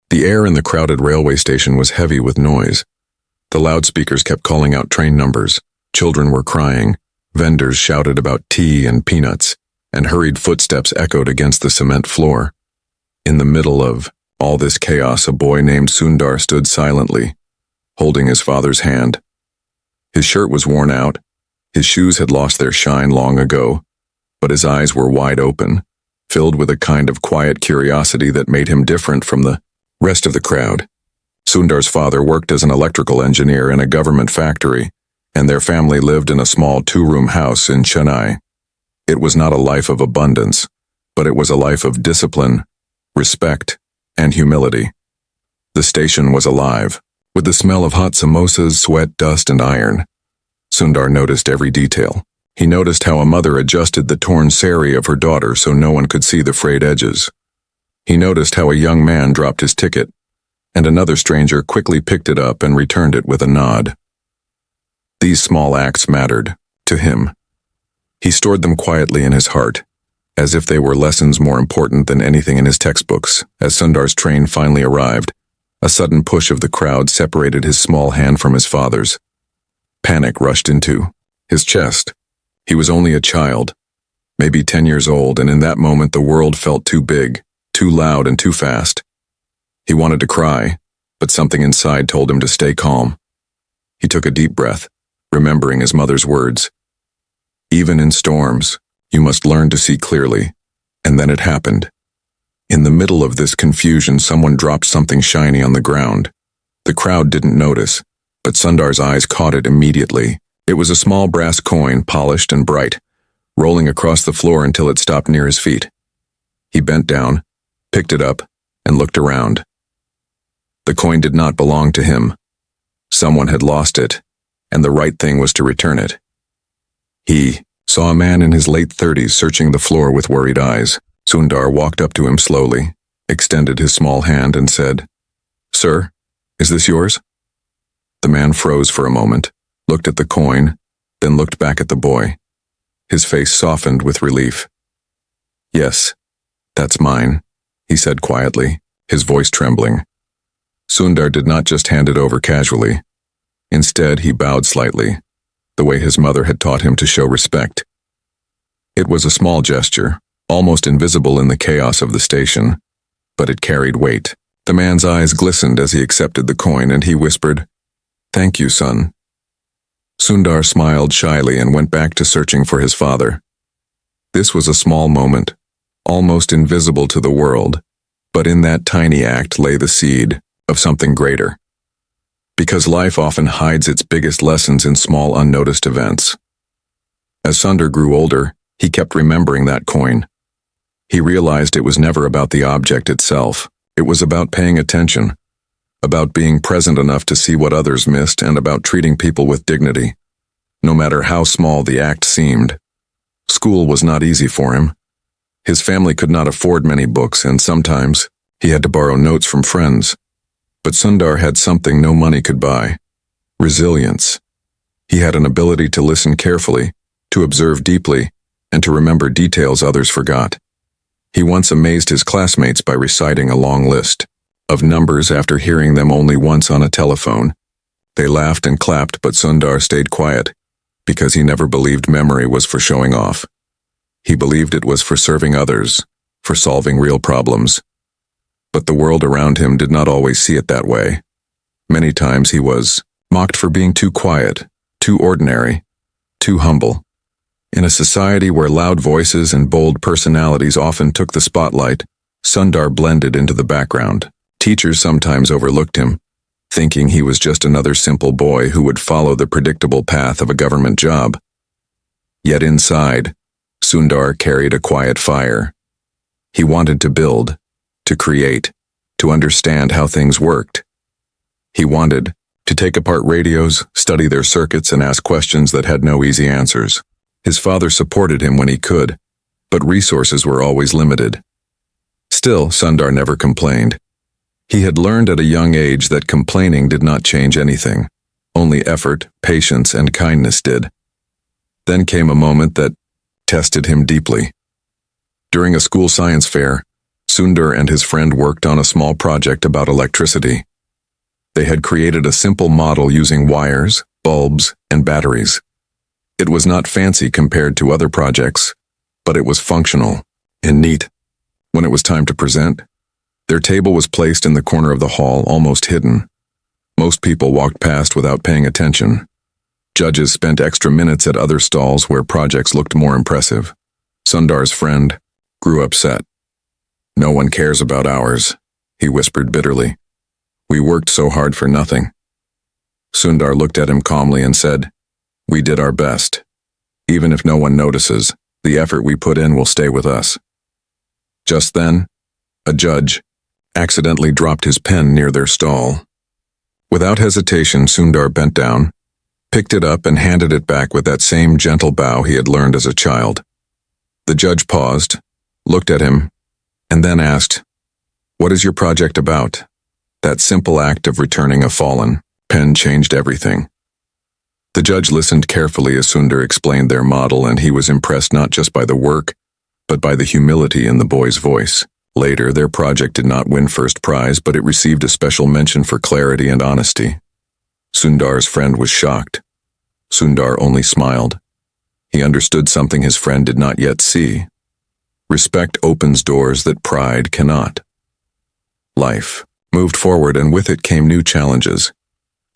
The air in the crowded railway station was heavy with noise. The loudspeakers kept calling out train numbers, children were crying, vendors shouted about tea and peanuts, and hurried footsteps echoed against the cement floor. In the middle of all this chaos, a boy named Sundar stood silently, holding his father's hand. His shirt was worn out, his shoes had lost their shine long ago, but his eyes were wide open, filled with a kind of quiet curiosity that made him different from the rest of the crowd. Sundar's father worked as an electrical engineer in a government factory, and their family lived in a small two-room house in Chennai. It was not a life of abundance, but it was a life of discipline, respect, and humility. The station was alive, with the smell of hot samosas, sweat, dust, and iron. Sundar noticed every detail. He noticed how a mother adjusted the torn sari of her daughter so no one could see the frayed edges. He noticed how a young man dropped his ticket, and another stranger quickly picked it up and returned it with a nod. These small acts mattered to him. He stored them quietly in his heart, as if they were lessons more important than anything in his textbooks. As Sundar's train finally arrived, a sudden push of the crowd separated his small hand from his father's. Panic rushed into his chest. He was only a child, maybe 10 years old, and in that moment the world felt too big, too loud, and too fast. He wanted to cry, but something inside told him to stay calm. He took a deep breath, remembering his mother's words. Even in storms, you must learn to see clearly. And then it happened. In the middle of this confusion, someone dropped something shiny on the ground. The crowd didn't notice, but Sundar's eyes caught it immediately. It was a small brass coin, polished and bright, rolling across the floor until it stopped near his feet. He bent down, picked it up, and looked around. The coin did not belong to him. Someone had lost it, and the right thing was to return it. He saw a man in his late 30s searching the floor with worried eyes. Sundar walked up to him slowly, extended his small hand, and said, "Sir, is this yours?" The man froze for a moment, looked at the coin, then looked back at the boy. His face softened with relief. "Yes, that's mine," he said quietly, his voice trembling. Sundar did not just hand it over casually. Instead, he bowed slightly, the way his mother had taught him to show respect. It was a small gesture, almost invisible in the chaos of the station, but it carried weight. The man's eyes glistened as he accepted the coin, and he whispered, "Thank you, son." Sundar smiled shyly and went back to searching for his father. This was a small moment, almost invisible to the world, but in that tiny act lay the seed of something greater. Because life often hides its biggest lessons in small unnoticed events. As Sundar grew older, he kept remembering that coin. He realized it was never about the object itself. It was about paying attention, about being present enough to see what others missed, and about treating people with dignity, no matter how small the act seemed. School was not easy for him. His family could not afford many books, and sometimes he had to borrow notes from friends. But Sundar had something no money could buy: resilience. He had an ability to listen carefully, to observe deeply, and to remember details others forgot. He once amazed his classmates by reciting a long list of numbers after hearing them only once on a telephone. They laughed and clapped, but Sundar stayed quiet, because he never believed memory was for showing off. He believed it was for serving others, for solving real problems. But the world around him did not always see it that way. Many times he was mocked for being too quiet, too ordinary, too humble. In a society where loud voices and bold personalities often took the spotlight, Sundar blended into the background. Teachers sometimes overlooked him, thinking he was just another simple boy who would follow the predictable path of a government job. Yet inside, Sundar carried a quiet fire. He wanted to build, to create, to understand how things worked. He wanted to take apart radios, study their circuits, and ask questions that had no easy answers. His father supported him when he could, but resources were always limited. Still, Sundar never complained. He had learned at a young age that complaining did not change anything. Only effort, patience, and kindness did. Then came a moment that tested him deeply. During a school science fair, Sundar and his friend worked on a small project about electricity. They had created a simple model using wires, bulbs, and batteries. It was not fancy compared to other projects, but it was functional and neat. When it was time to present, their table was placed in the corner of the hall, almost hidden. Most people walked past without paying attention. Judges spent extra minutes at other stalls where projects looked more impressive. Sundar's friend grew upset. "No one cares about ours," he whispered bitterly. "We worked so hard for nothing." Sundar looked at him calmly and said, "We did our best. Even if no one notices, the effort we put in will stay with us." Just then, a judge accidentally dropped his pen near their stall. Without hesitation, Sundar bent down, picked it up, and handed it back with that same gentle bow he had learned as a child. The judge paused, looked at him, and then asked, "What is your project about?" That simple act of returning a fallen pen changed everything. The judge listened carefully as Sundar explained their model, and he was impressed not just by the work, but by the humility in the boy's voice. Later, their project did not win first prize, but it received a special mention for clarity and honesty. Sundar's friend was shocked. Sundar only smiled. He understood something his friend did not yet see. Respect opens doors that pride cannot. Life moved forward, and with it came new challenges.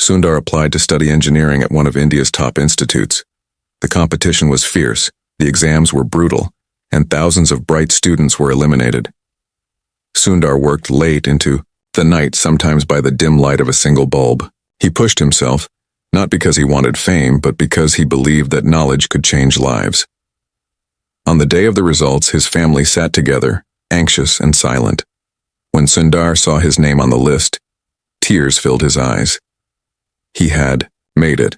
Sundar applied to study engineering at one of India's top institutes. The competition was fierce, the exams were brutal, and thousands of bright students were eliminated. Sundar worked late into the night, sometimes by the dim light of a single bulb. He pushed himself, not because he wanted fame, but because he believed that knowledge could change lives. On the day of the results, his family sat together, anxious and silent. When Sundar saw his name on the list, tears filled his eyes. He had made it.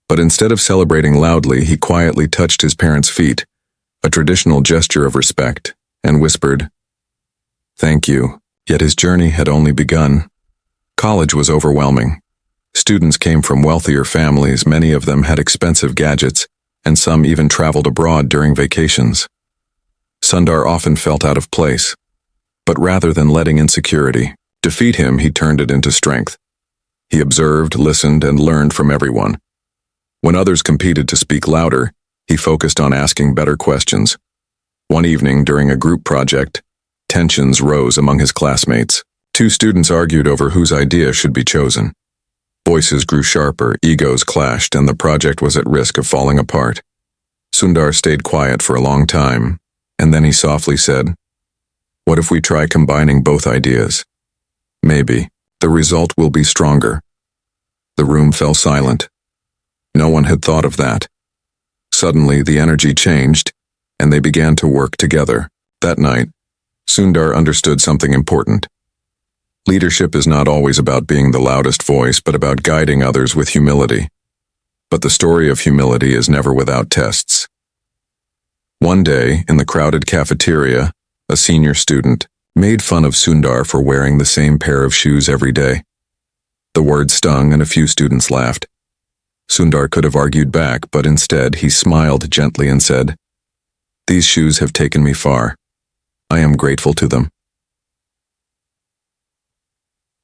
But instead of celebrating loudly, he quietly touched his parents' feet, a traditional gesture of respect, and whispered, "Thank you." Yet his journey had only begun. College was overwhelming. Students came from wealthier families, many of them had expensive gadgets, and some even traveled abroad during vacations. Sundar often felt out of place. But rather than letting insecurity defeat him, he turned it into strength. He observed, listened, and learned from everyone. When others competed to speak louder, he focused on asking better questions. One evening, during a group project, tensions rose among his classmates. Two students argued over whose idea should be chosen. Voices grew sharper, egos clashed, and the project was at risk of falling apart. Sundar stayed quiet for a long time, and then he softly said, "What if we try combining both ideas? Maybe the result will be stronger." The room fell silent. No one had thought of that. Suddenly, the energy changed, and they began to work together. That night, Sundar understood something important. Leadership is not always about being the loudest voice, but about guiding others with humility. But the story of humility is never without tests. One day, in the crowded cafeteria, a senior student made fun of Sundar for wearing the same pair of shoes every day. The word stung, and a few students laughed. Sundar could have argued back, but instead he smiled gently and said, "These shoes have taken me far. I am grateful to them."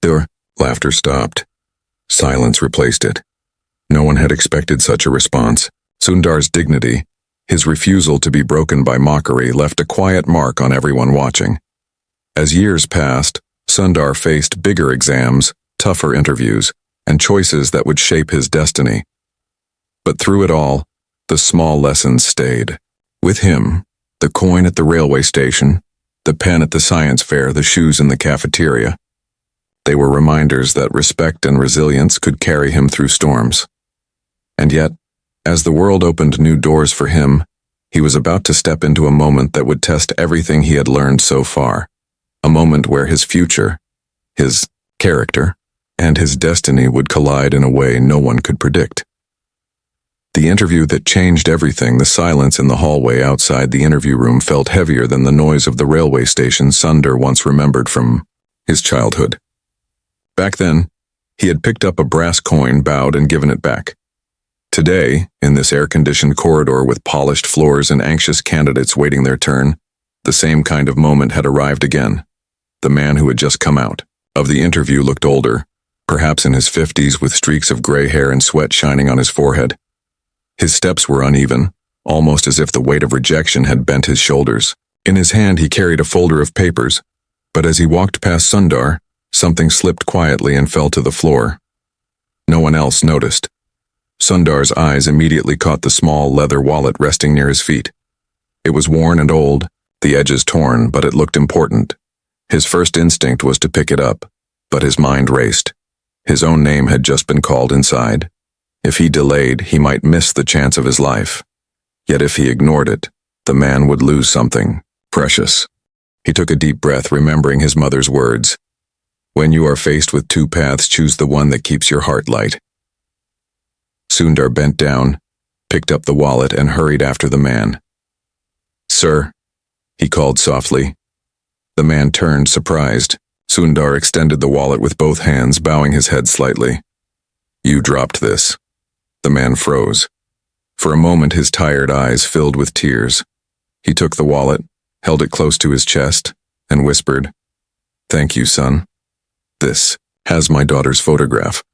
Their laughter stopped. Silence replaced it. No one had expected such a response. Sundar's dignity, his refusal to be broken by mockery, left a quiet mark on everyone watching. As years passed, Sundar faced bigger exams, tougher interviews, and choices that would shape his destiny. But through it all, the small lessons stayed. With him, the coin at the railway station, the pen at the science fair, the shoes in the cafeteria. They were reminders that respect and resilience could carry him through storms. And yet, as the world opened new doors for him, he was about to step into a moment that would test everything he had learned so far. A moment where his future, his character, and his destiny would collide in a way no one could predict. The interview that changed everything. The silence in the hallway outside the interview room felt heavier than the noise of the railway station Sundar once remembered from his childhood. Back then, he had picked up a brass coin, bowed, and given it back. Today, in this air-conditioned corridor with polished floors and anxious candidates waiting their turn, The same kind of moment had arrived again. The man who had just come out of the interview looked older, perhaps in his 50s, with streaks of gray hair and sweat shining on his forehead. His steps were uneven, almost as if the weight of rejection had bent his shoulders. In his hand he carried a folder of papers, but as he walked past Sundar, something slipped quietly and fell to the floor. No one else noticed. Sundar's eyes immediately caught the small leather wallet resting near his feet. It was worn and old, the edges torn, but it looked important. His first instinct was to pick it up, but his mind raced. His own name had just been called inside. If he delayed, he might miss the chance of his life. Yet if he ignored it, the man would lose something precious. He took a deep breath, remembering his mother's words. When you are faced with two paths, choose the one that keeps your heart light. Sundar bent down, picked up the wallet, and hurried after the man. Sir, he called softly. The man turned, surprised. Sundar extended the wallet with both hands, bowing his head slightly. You dropped this. The man froze. For a moment his tired eyes filled with tears. He took the wallet, held it close to his chest, and whispered, Thank you, son. This has my daughter's photograph.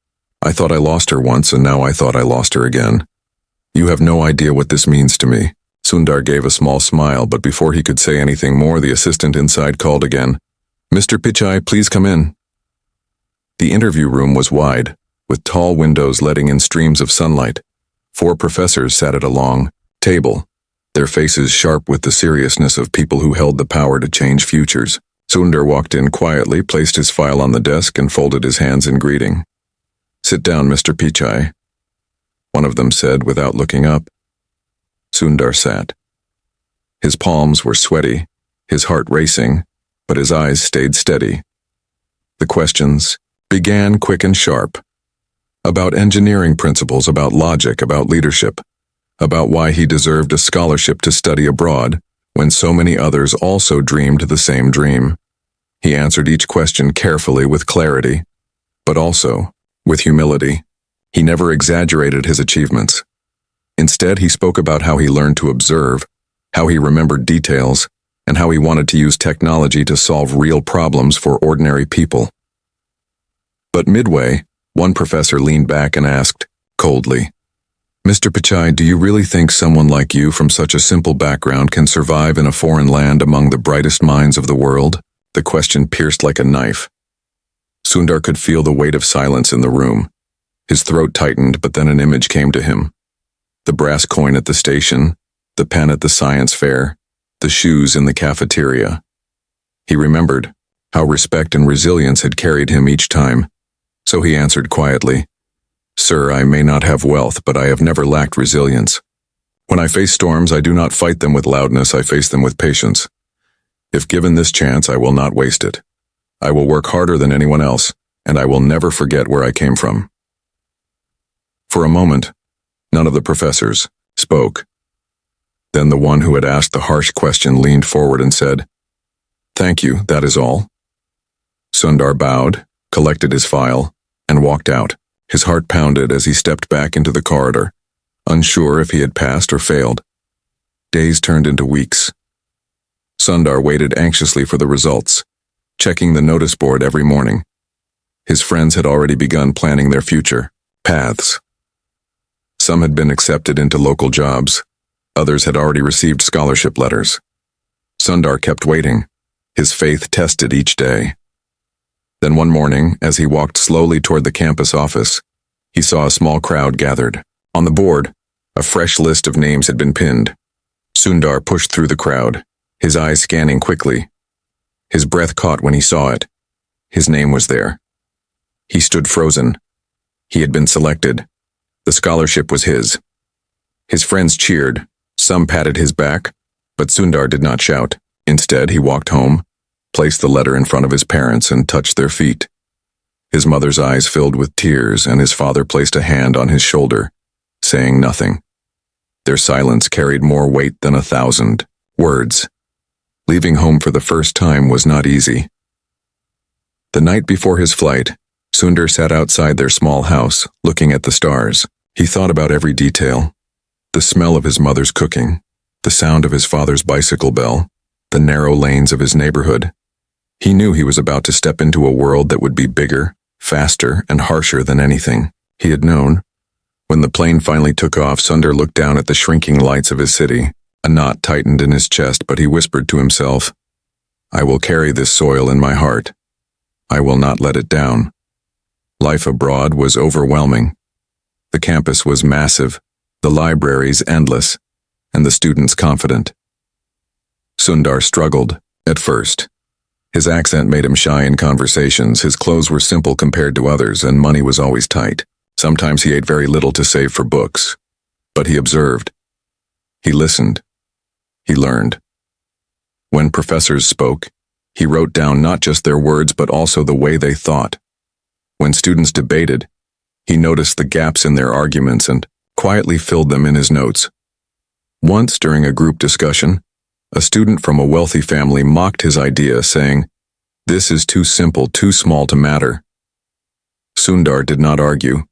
I thought I lost her once, and now I thought I lost her again. You have no idea what this means to me. Sundar gave a small smile, but before he could say anything more, the assistant inside called again. Mr. Pichai, please come in. The interview room was wide, with tall windows letting in streams of sunlight. 4 professors sat at a long table, their faces sharp with the seriousness of people who held the power to change futures. Sundar walked in quietly, placed his file on the desk, and folded his hands in greeting. Sit down, Mr. Pichai, one of them said without looking up. Sundar sat. His palms were sweaty, his heart racing, but his eyes stayed steady. The questions began quick and sharp. About engineering principles, about logic, about leadership, about why he deserved a scholarship to study abroad when so many others also dreamed the same dream. He answered each question carefully, with clarity, but also with humility. He never exaggerated his achievements. Instead, he spoke about how he learned to observe, how he remembered details, and how he wanted to use technology to solve real problems for ordinary people. But midway, one professor leaned back and asked, coldly, Mr. Pichai, do you really think someone like you from such a simple background can survive in a foreign land among the brightest minds of the world? The question pierced like a knife. Sundar could feel the weight of silence in the room. His throat tightened, but then an image came to him. The brass coin at the station, the pen at the science fair, the shoes in the cafeteria. He remembered how respect and resilience had carried him each time, so he answered quietly, Sir, I may not have wealth, but I have never lacked resilience. When I face storms, I do not fight them with loudness, I face them with patience. If given this chance, I will not waste it. I will work harder than anyone else, and I will never forget where I came from. For a moment, none of the professors spoke. Then the one who had asked the harsh question leaned forward and said, Thank you, that is all. Sundar bowed, collected his file, and walked out. His heart pounded as he stepped back into the corridor, unsure if he had passed or failed. Days turned into weeks. Sundar waited anxiously for the results, checking the notice board every morning. His friends had already begun planning their future paths. Some had been accepted into local jobs. Others had already received scholarship letters. Sundar kept waiting, his faith tested each day. Then one morning, as he walked slowly toward the campus office, he saw a small crowd gathered. On the board, a fresh list of names had been pinned. Sundar pushed through the crowd, his eyes scanning quickly. His breath caught when he saw it. His name was there. He stood frozen. He had been selected. The scholarship was his. His friends cheered. Some patted his back, but Sundar did not shout. Instead, he walked home, placed the letter in front of his parents, and touched their feet. His mother's eyes filled with tears, and his father placed a hand on his shoulder, saying nothing. Their silence carried more weight than 1,000 words. Leaving home for the first time was not easy. The night before his flight, Sundar sat outside their small house, looking at the stars. He thought about every detail. The smell of his mother's cooking, the sound of his father's bicycle bell, the narrow lanes of his neighborhood. He knew he was about to step into a world that would be bigger, faster, and harsher than anything he had known. When the plane finally took off, Sundar looked down at the shrinking lights of his city. A knot tightened in his chest, but he whispered to himself, "I will carry this soil in my heart. I will not let it down." Life abroad was overwhelming. The campus was massive, the libraries endless, and the students confident. Sundar struggled, at first. His accent made him shy in conversations, his clothes were simple compared to others, and money was always tight. Sometimes he ate very little to save for books. But he observed. He listened. He learned. When professors spoke, he wrote down not just their words but also the way they thought. When students debated, he noticed the gaps in their arguments and quietly filled them in his notes. Once, during a group discussion, a student from a wealthy family mocked his idea, saying, "This is too simple, too small to matter." Sundar did not argue.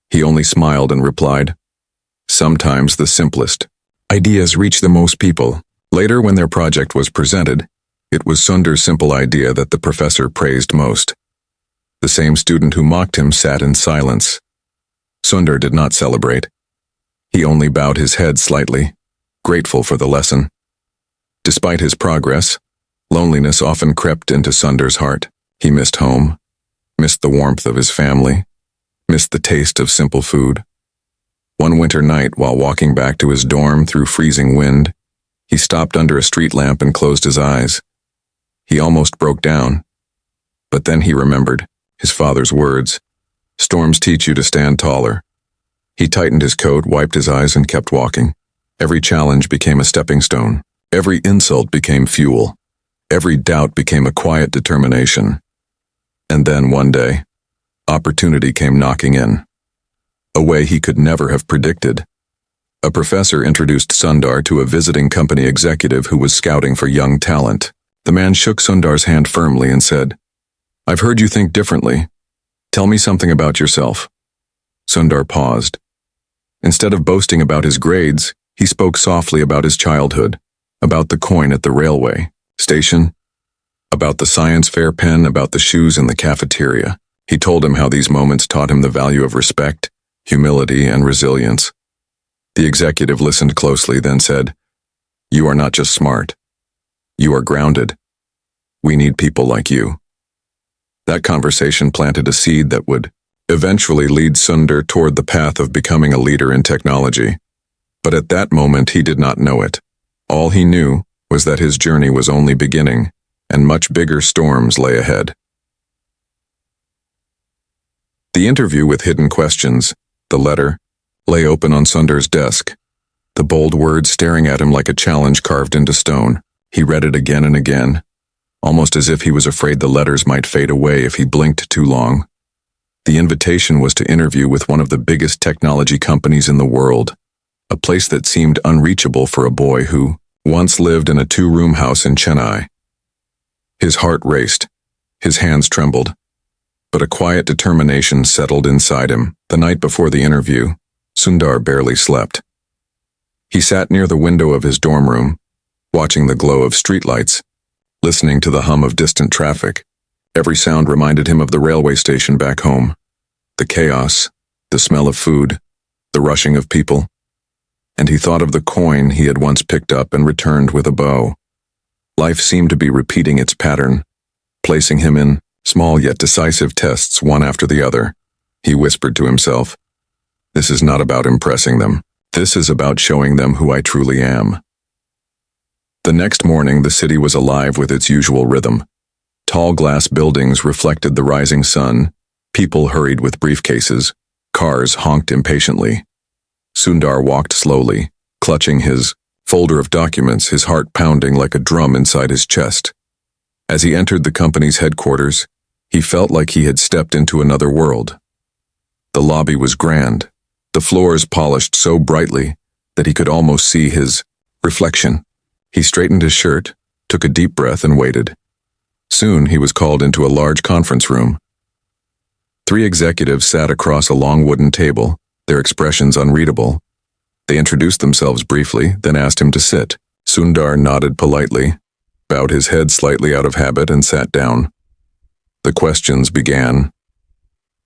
He only smiled and replied, "Sometimes the simplest ideas reach the most people." Later, when their project was presented, it was Sundar's simple idea that the professor praised most. The same student who mocked him sat in silence. Sundar did not celebrate. He only bowed his head slightly, grateful for the lesson. Despite his progress, loneliness often crept into Sundar's heart. He missed home, missed the warmth of his family, missed the taste of simple food. One winter night, while walking back to his dorm through freezing wind, he stopped under a street lamp and closed his eyes. He almost broke down. But then he remembered his father's words, "Storms teach you to stand taller." He tightened his coat, wiped his eyes, and kept walking. Every challenge became a stepping stone. Every insult became fuel. Every doubt became a quiet determination. And then one day, opportunity came knocking in. A way he could never have predicted. A professor introduced Sundar to a visiting company executive who was scouting for young talent. The man shook Sundar's hand firmly and said, "I've heard you think differently. Tell me something about yourself." Sundar paused. Instead of boasting about his grades, he spoke softly about his childhood, about the coin at the railway station, about the science fair pen, about the shoes in the cafeteria. He told him how these moments taught him the value of respect, humility, and resilience. The executive listened closely, then said, "You are not just smart. You are grounded. We need people like you." That conversation planted a seed that would eventually lead Sundar toward the path of becoming a leader in technology. But at that moment he did not know it. All he knew was that his journey was only beginning, and much bigger storms lay ahead. The interview with hidden questions, the letter, lay open on Sundar's desk, the bold words staring at him like a challenge carved into stone. He read it again and again, almost as if he was afraid the letters might fade away if he blinked too long. The invitation was to interview with one of the biggest technology companies in the world, a place that seemed unreachable for a boy who once lived in a two-room house in Chennai. His heart raced, his hands trembled, but a quiet determination settled inside him. The night before the interview, Sundar barely slept. He sat near the window of his dorm room, watching the glow of streetlights, listening to the hum of distant traffic. Every sound reminded him of the railway station back home. The chaos, the smell of food, the rushing of people. And he thought of the coin he had once picked up and returned with a bow. Life seemed to be repeating its pattern, placing him in small yet decisive tests one after the other. He whispered to himself, "This is not about impressing them. This is about showing them who I truly am." The next morning, the city was alive with its usual rhythm. Tall glass buildings reflected the rising sun, people hurried with briefcases, cars honked impatiently. Sundar walked slowly, clutching his folder of documents, his heart pounding like a drum inside his chest. As he entered the company's headquarters, he felt like he had stepped into another world. The lobby was grand, the floors polished so brightly that he could almost see his reflection. He straightened his shirt, took a deep breath, and waited. Soon he was called into a large conference room. 3 executives sat across a long wooden table, their expressions unreadable. They introduced themselves briefly, then asked him to sit. Sundar nodded politely. bowed his head slightly out of habit, and sat down. The questions began.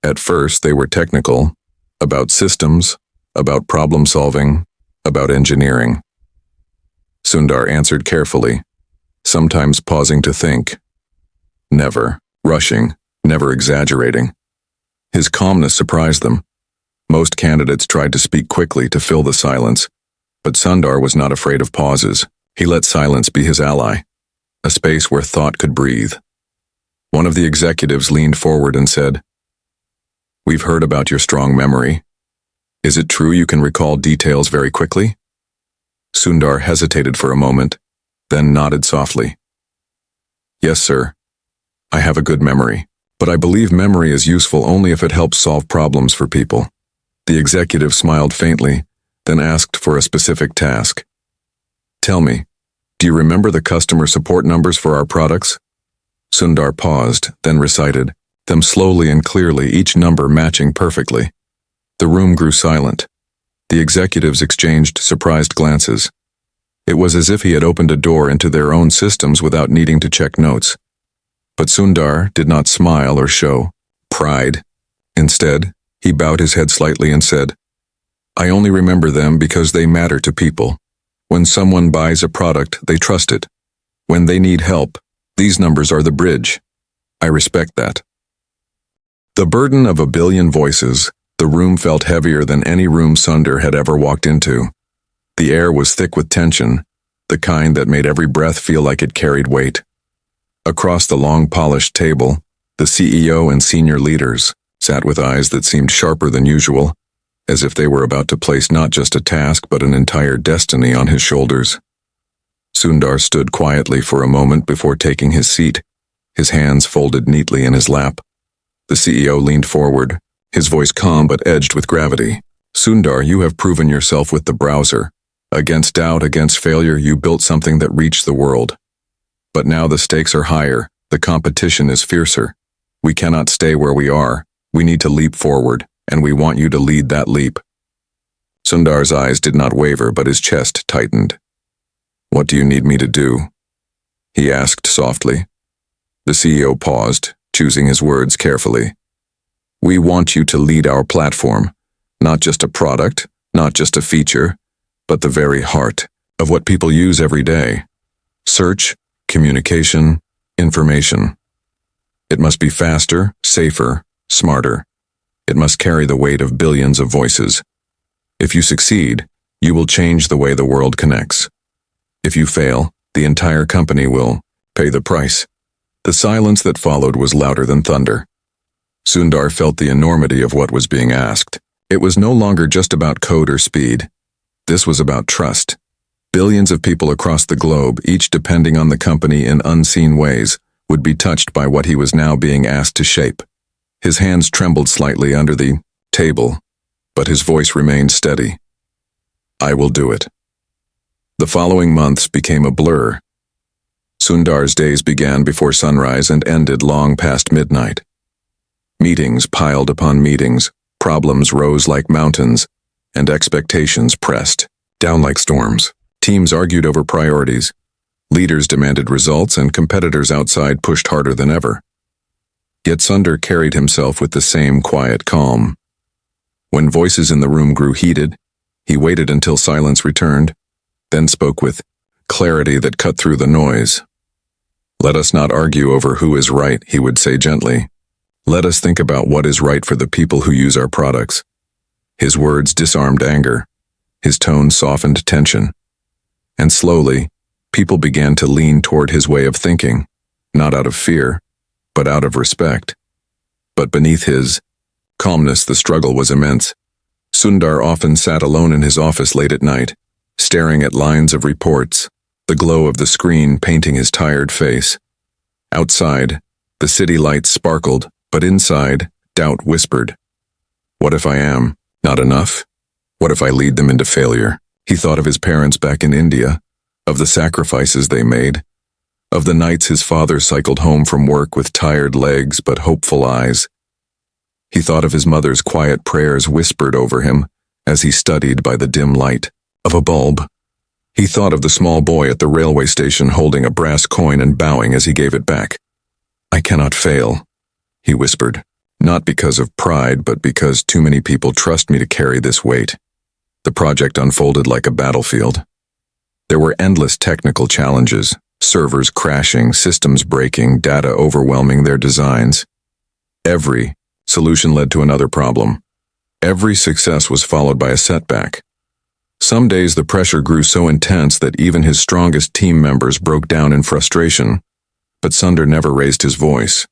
At first, they were technical, about systems, about problem solving, about engineering. Sundar answered carefully, sometimes pausing to think. Never rushing, never exaggerating. His calmness surprised them. Most candidates tried to speak quickly to fill the silence, but Sundar was not afraid of pauses. He let silence be his ally, a space where thought could breathe. One of the executives leaned forward and said, "We've heard about your strong memory. Is it true you can recall details very quickly?" Sundar hesitated for a moment, then nodded softly. "Yes, sir. I have a good memory, but I believe memory is useful only if it helps solve problems for people." The executive smiled faintly, then asked for a specific task. "Tell me, do you remember the customer support numbers for our products?" Sundar paused, then recited them slowly and clearly, each number matching perfectly. The room grew silent. The executives exchanged surprised glances. It was as if he had opened a door into their own systems without needing to check notes. But Sundar did not smile or show pride. Instead, he bowed his head slightly and said, "I only remember them because they matter to people. When someone buys a product, they trust it. When they need help, these numbers are the bridge. I respect that." The burden of 1 billion voices, the room felt heavier than any room Sundar had ever walked into. The air was thick with tension, the kind that made every breath feel like it carried weight. Across the long polished table, the CEO and senior leaders sat with eyes that seemed sharper than usual, as if they were about to place not just a task but an entire destiny on his shoulders. Sundar stood quietly for a moment before taking his seat, his hands folded neatly in his lap. The CEO leaned forward, his voice calm but edged with gravity. "Sundar, you have proven yourself with the browser. Against doubt, against failure, you built something that reached the world. But now the stakes are higher, the competition is fiercer. We cannot stay where we are. We need to leap forward, and we want you to lead that leap." Sundar's eyes did not waver, but his chest tightened. "What do you need me to do?" he asked softly. The CEO paused, choosing his words carefully. "We want you to lead our platform, not just a product, not just a feature, but the very heart of what people use every day. Search, communication, information. It must be faster, safer, smarter. It must carry the weight of billions of voices. If you succeed, you will change the way the world connects. If you fail, the entire company will pay the price." The silence that followed was louder than thunder. Sundar felt the enormity of what was being asked. It was no longer just about code or speed. This was about trust. Billions of people across the globe, each depending on the company in unseen ways, would be touched by what he was now being asked to shape. His hands trembled slightly under the table, but his voice remained steady. "I will do it." The following months became a blur. Sundar's days began before sunrise and ended long past midnight. Meetings piled upon meetings, problems rose like mountains, and expectations pressed down like storms. Teams argued over priorities, leaders demanded results, and competitors outside pushed harder than ever. Yet Sundar carried himself with the same quiet calm. When voices in the room grew heated, he waited until silence returned, then spoke with clarity that cut through the noise. "Let us not argue over who is right," he would say gently. "Let us think about what is right for the people who use our products." His words disarmed anger. His tone softened tension. And slowly, people began to lean toward his way of thinking, not out of fear, but out of respect. But beneath his calmness, the struggle was immense. Sundar often sat alone in his office late at night, staring at lines of reports, the glow of the screen painting his tired face. Outside, the city lights sparkled, but inside, doubt whispered. What if I am not enough? What if I lead them into failure? He thought of his parents back in India, of the sacrifices they made, of the nights his father cycled home from work with tired legs but hopeful eyes. He thought of his mother's quiet prayers whispered over him as he studied by the dim light of a bulb. He thought of the small boy at the railway station holding a brass coin and bowing as he gave it back. "I cannot fail," he whispered, "not because of pride, but because too many people trust me to carry this weight." The project unfolded like a battlefield. There were endless technical challenges, servers crashing, systems breaking, data overwhelming their designs. Every solution led to another problem. Every success was followed by a setback. Some days the pressure grew so intense that even his strongest team members broke down in frustration, but Sundar never raised his voice.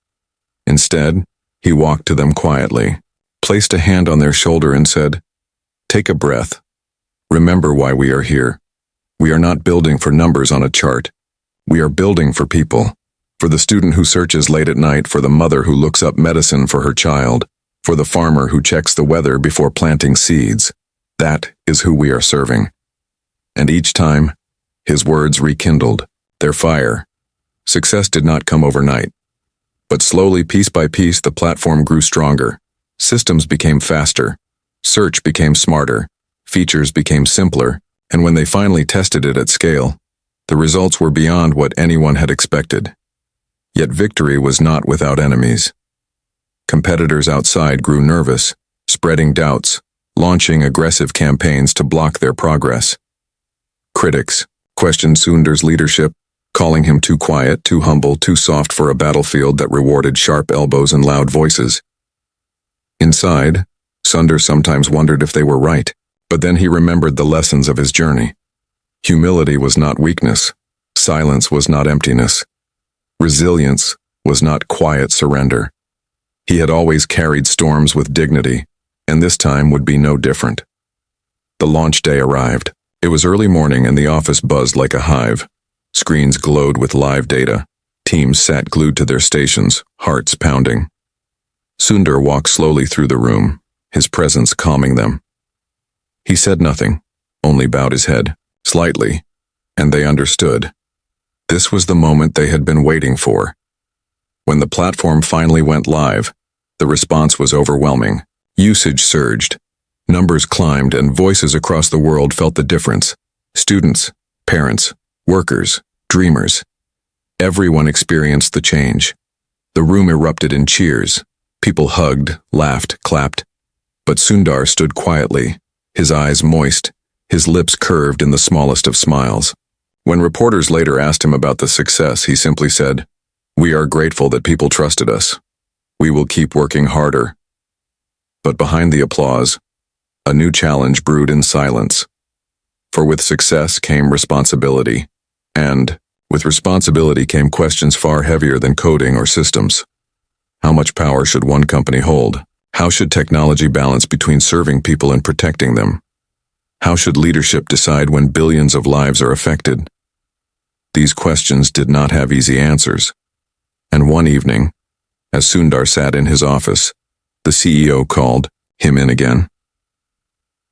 Instead, he walked to them quietly, placed a hand on their shoulder and said, "Take a breath. Remember why we are here. We are not building for numbers on a chart. We are building for people. For the student who searches late at night, for the mother who looks up medicine for her child, for the farmer who checks the weather before planting seeds. That is who we are serving." And each time, his words rekindled their fire. Success did not come overnight. But slowly, piece by piece, the platform grew stronger. Systems became faster. Search became smarter. Features became simpler. And when they finally tested it at scale, the results were beyond what anyone had expected. Yet victory was not without enemies. Competitors outside grew nervous, spreading doubts, launching aggressive campaigns to block their progress. Critics questioned Sundar's leadership, calling him too quiet, too humble, too soft for a battlefield that rewarded sharp elbows and loud voices. Inside, Sundar sometimes wondered if they were right, but then he remembered the lessons of his journey. Humility was not weakness. Silence was not emptiness. Resilience was not quiet surrender. He had always carried storms with dignity, and this time would be no different. The launch day arrived. It was early morning and the office buzzed like a hive. Screens glowed with live data. Teams sat glued to their stations, hearts pounding. Sundar walked slowly through the room, his presence calming them. He said nothing, only bowed his head, slightly, and they understood. This was the moment they had been waiting for. When the platform finally went live, the response was overwhelming. Usage surged. Numbers climbed and voices across the world felt the difference. Students, parents, workers, dreamers. Everyone experienced the change. The room erupted in cheers. People hugged, laughed, clapped. But Sundar stood quietly, his eyes moist, his lips curved in the smallest of smiles. When reporters later asked him about the success, he simply said, "We are grateful that people trusted us. We will keep working harder." But behind the applause, a new challenge brewed in silence. For with success came responsibility, and with responsibility came questions far heavier than coding or systems. How much power should one company hold? How should technology balance between serving people and protecting them? How should leadership decide when billions of lives are affected? These questions did not have easy answers. And one evening, as Sundar sat in his office, the CEO called him in again.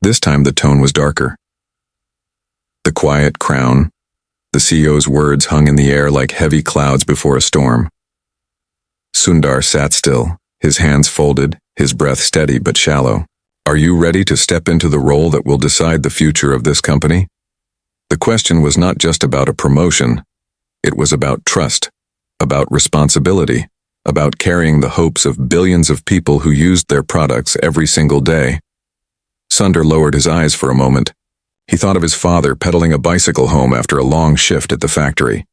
This time the tone was darker. The quiet crown, the CEO's words hung in the air like heavy clouds before a storm. Sundar sat still, his hands folded, his breath steady but shallow. "Are you ready to step into the role that will decide the future of this company?" The question was not just about a promotion. It was about trust, about responsibility, about carrying the hopes of billions of people who used their products every single day. Sundar lowered his eyes for a moment. He thought of his father pedaling a bicycle home after a long shift at the factory.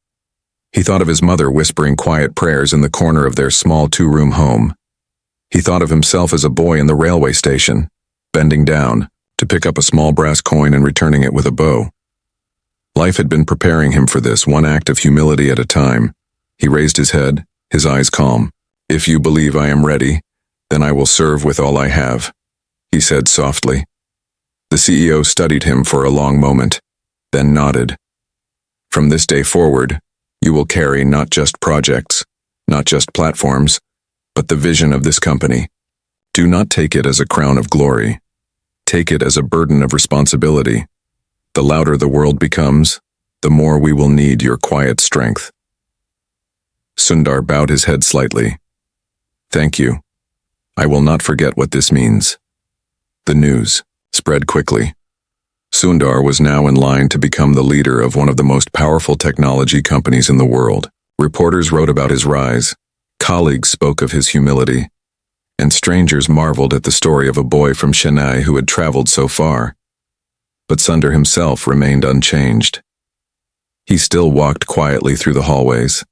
He thought of his mother whispering quiet prayers in the corner of their small two-room home. He thought of himself as a boy in the railway station, bending down to pick up a small brass coin and returning it with a bow. Life had been preparing him for this, one act of humility at a time. He raised his head, his eyes calm. "If you believe I am ready, then I will serve with all I have," he said softly. The CEO studied him for a long moment, then nodded. "From this day forward, you will carry not just projects, not just platforms, but the vision of this company. Do not take it as a crown of glory. Take it as a burden of responsibility. The louder the world becomes, the more we will need your quiet strength." Sundar bowed his head slightly. "Thank you. I will not forget what this means." The news spread quickly. Sundar was now in line to become the leader of one of the most powerful technology companies in the world. Reporters wrote about his rise, colleagues spoke of his humility, and strangers marveled at the story of a boy from Chennai who had traveled so far. But Sundar himself remained unchanged. He still walked quietly through the hallways,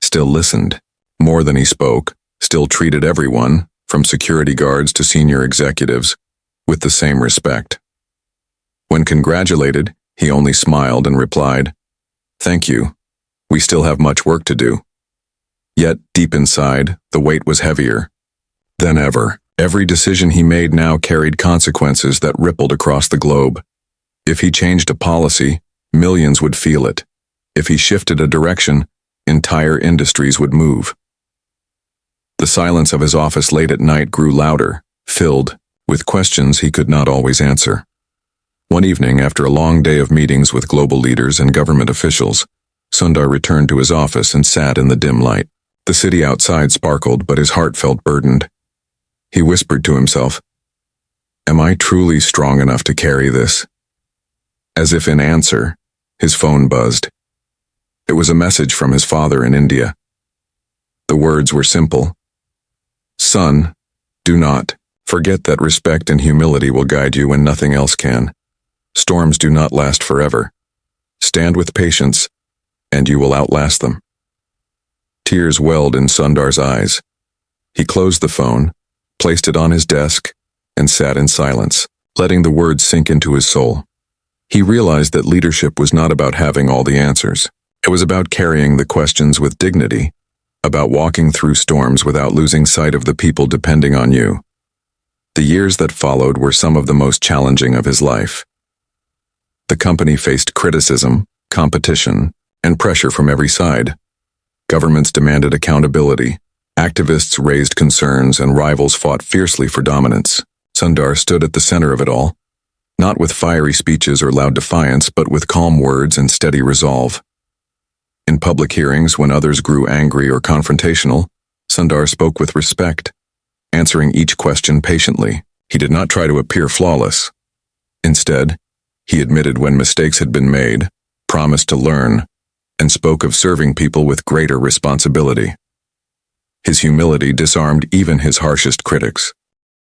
still listened, more than he spoke, still treated everyone, from security guards to senior executives, with the same respect. When congratulated, he only smiled and replied, "Thank you. We still have much work to do." Yet, deep inside, the weight was heavier than ever. Every decision he made now carried consequences that rippled across the globe. If he changed a policy, millions would feel it. If he shifted a direction, entire industries would move. The silence of his office late at night grew louder, filled with questions he could not always answer. One evening, after a long day of meetings with global leaders and government officials, Sundar returned to his office and sat in the dim light. The city outside sparkled, but his heart felt burdened. He whispered to himself, "Am I truly strong enough to carry this?" As if in answer, his phone buzzed. It was a message from his father in India. The words were simple. "Son, do not forget that respect and humility will guide you when nothing else can. Storms do not last forever. Stand with patience, and you will outlast them." Tears welled in Sundar's eyes. He closed the phone, placed it on his desk, and sat in silence, letting the words sink into his soul. He realized that leadership was not about having all the answers. It was about carrying the questions with dignity, about walking through storms without losing sight of the people depending on you. The years that followed were some of the most challenging of his life. The company faced criticism, competition, and pressure from every side. Governments demanded accountability, activists raised concerns, and rivals fought fiercely for dominance. Sundar stood at the center of it all, not with fiery speeches or loud defiance, but with calm words and steady resolve. In public hearings, when others grew angry or confrontational, Sundar spoke with respect, answering each question patiently. He did not try to appear flawless. Instead, he admitted when mistakes had been made, promised to learn, and spoke of serving people with greater responsibility. His humility disarmed even his harshest critics.